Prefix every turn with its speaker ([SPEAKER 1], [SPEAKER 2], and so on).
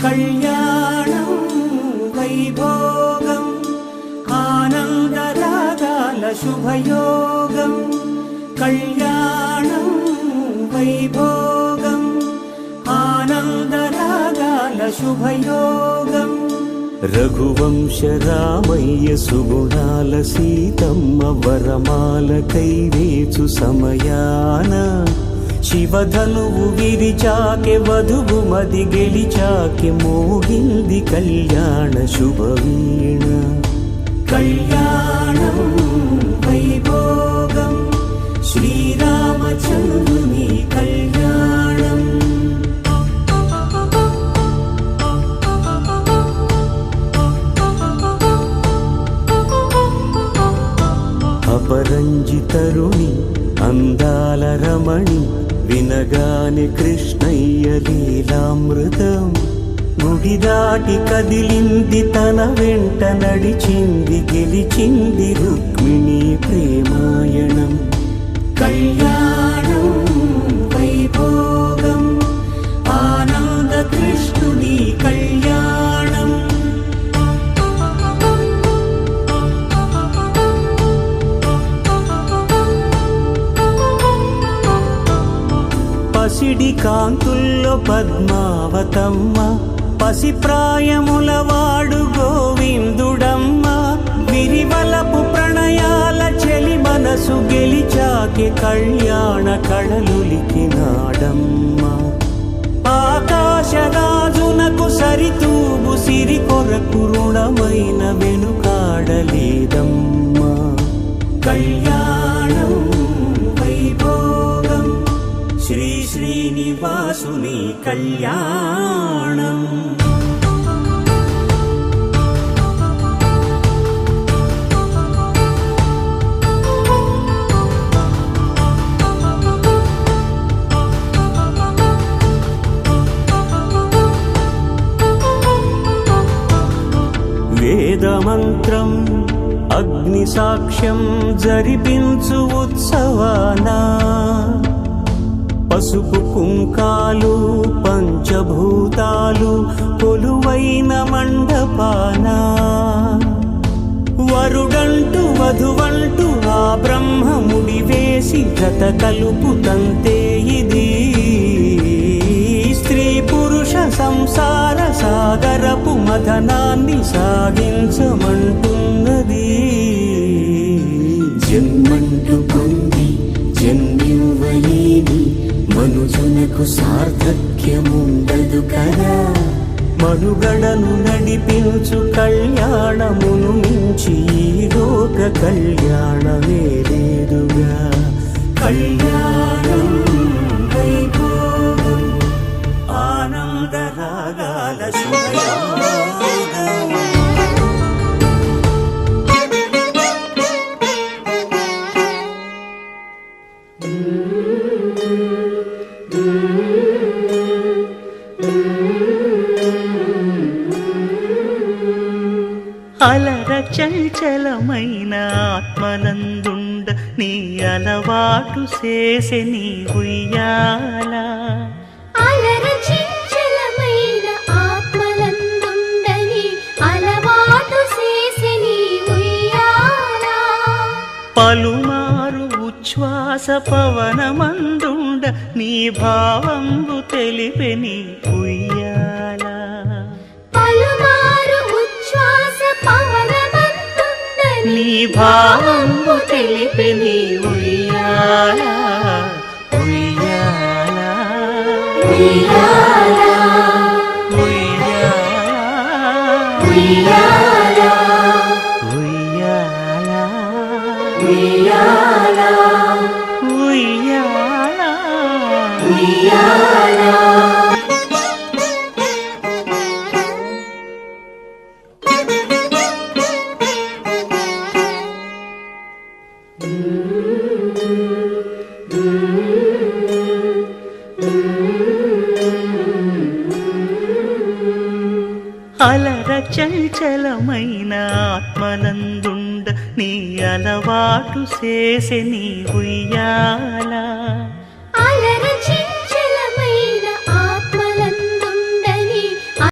[SPEAKER 1] కళ్యాణం వైభోగం ఆనందరాగాల శుభయోగం కళ్యాణం వైభోగం ఆనందరాగాల శుభయోగం రఘువంశ రామయ్య సుగుణాల సీతమ్మ వరమాల కైవేచు సమయాన శివధనువు విరిచాకె వధువు మది గెలిచాకె మోగింది కళ్యాణ శుభవీణ కళ్యాణం వైభోగం శ్రీరామచంద్రుని కళ్యాణం అపరంజి తరుణి అందాల రమణి వినగానే కృష్ణయ్య లీలామృతం గుడి దాటి కదిలింది తన వెంట నడిచింది గెలిచింది రుక్మిణి ప్రేమాయణం కళ్యాణం వైభోగం ఆనంద కృష్ణుని కళ్యాణం పసిడి కాంతుల్లో పద్మావతమ్మ పసిప్రాయముల వాడు గోవిందుడమ్మ విరివలపు ప్రణయాల చెలి మనసు గెలిచాకె కళ్యాణ కళలులికినాడమ్మ ఆకాశరాజునకు సరితూబు సిరి కొరకు రుణమైన వెనుకాడలేదమ్మ కళ్యాణం వైభోగం శ్రీ శ్రీనివాసుని కళ్యాణం వేదమంత్రం అగ్ని సాక్ష్యం జరిపించు ఉత్సవానా పసుపు కుంకాలు పంచభూతాలు కొలువైన మండపాన వరుడంటూ వధువంటూ ఆ బ్రహ్మముడి వేసి జత కలుపుతంతే ఇది స్త్రీ పురుష సంసార సాగరపు మథనాన్ని సాగించమంటున్నది జన్మంటూ పొంది జన్మివ్వలేని మనుజునకు సార్థక్యముండదు కదా మనుగడను నడిపించు కళ్యాణమును మించి ఈ లోక కళ్యాణమే లేదుగా కళ్యాణం వైభోగం ఆనందరాగాల శుభయోగం
[SPEAKER 2] అలర చంచలమైన ఆత్మనందుండ నీ అలవాటు చేసే నీ ఉయ్యాల
[SPEAKER 3] అలర చంచలమైన ఆత్మనందుండ నీ అలవాటు చేసే నీ ఉయ్యాల
[SPEAKER 2] పలుమారు ఉచ్ఛ్వాస పవనమందుండ నీ భావంబు తెలిపే నీ ఉయ్యాల నీ భావంబు తెలిపే నీ ఉయ్యాల ఉయ్యాల ఉయ్యాల ఉయ్యాల ఉయ్యాల ఉయ్యాల ఉయ్యాల ఉయ్యాల అలర చంచలమైన ఆత్మనందుండ నీ అలవాటు చేసే నీ ఉయ్యాల